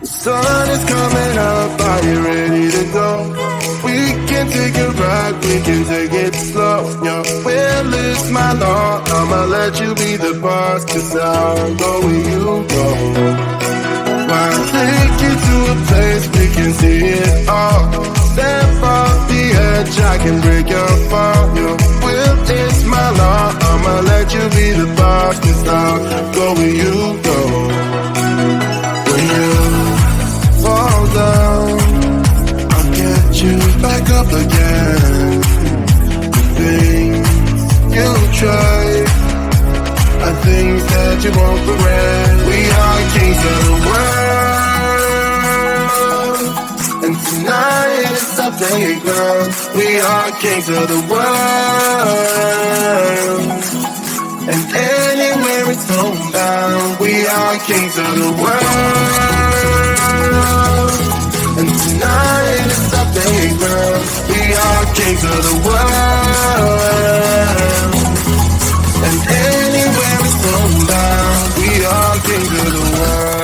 Sun is coming up, are you ready to go? We can take a ride, we can take it slow. Your will is my law, I'ma let you be the boss, 'cause I'll go where you go. I'll take you to a place we can see it all. Step off the edge, I can break your fall. Your will is my law, I'ma let you be the boss, 'cause I'll go where you go. When you fall down, I'll get you back up again. The things you try are things that you won't regret. We are kings of the world, and tonight is our playground. We are kings of the world, and anywhere it's homebound. We are kings of the world, and tonight is our playground. We are kings of the world, and anywhere it's homebound. We are kings of the world.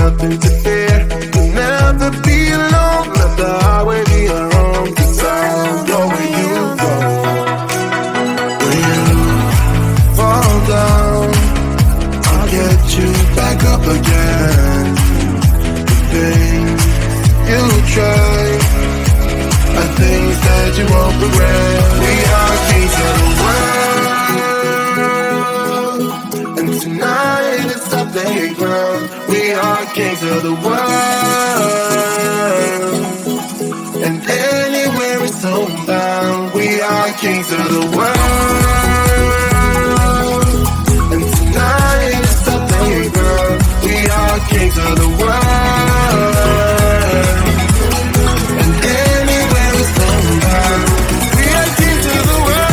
Nothing to fear. You'll never be alone. Let the highway be your home, 'cause I'll go where you go. When you fall down, I'll get you back up again. The things you try are things that you won't regret. We are kings of the world, and tonight it's our playground. We are kings of the world, and anywhere it's homebound. We are kings of the world, and tonight it's our playground. We are kings of the world, and anywhere it's homebound. We are kings of the world.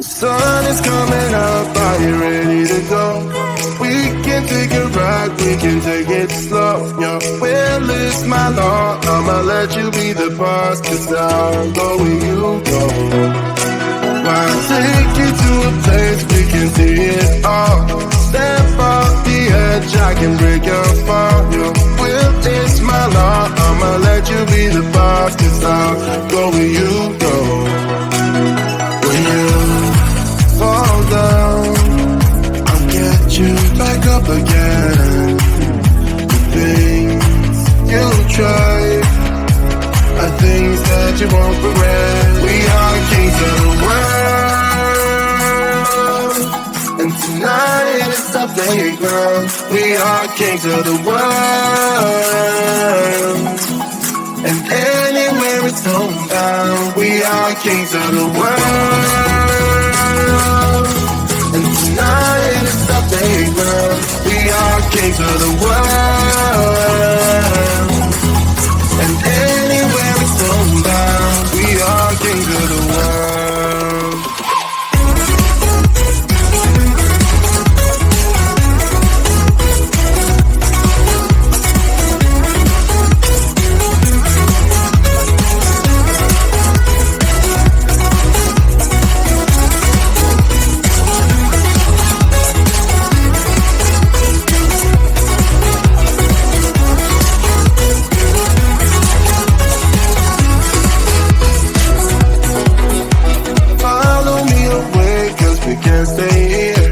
Sun is coming up, are you ready to go? We can take a ride, we can take it slow. Your will is my law, I'ma let you be the boss, 'cause I'll go where you go. I'll take you to a place we can see it all. Step off the edge, I can break your fall. Your will is my law, I'ma let you be the boss, 'cause I'll go where you go. When you fall down, I'll get you back up again. The things you try are things that you won't regret. We are kings of the world, and tonight is our playground. We are kings of the world, and anywhere it's homebound. We are kings of the world, and tonight is our playground. We are kings of the world, and anywhere it's homebound. We are kings of the world. Can't stay here.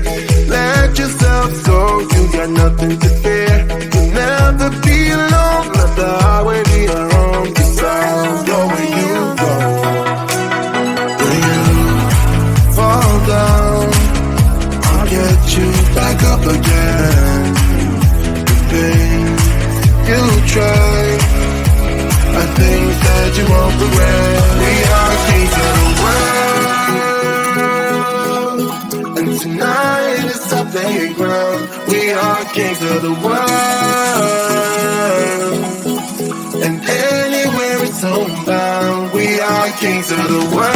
Let yourself go, you got nothing to fear. You'll never be alone, let the highway be our own. 'Cause I'll go where you go. When you fall down, I'll get you back up again. The things you try are things that you won't regret. We are kings of the world, tonight is our playground. We are kings of the world, and anywhere it's homebound. We are kings of the world.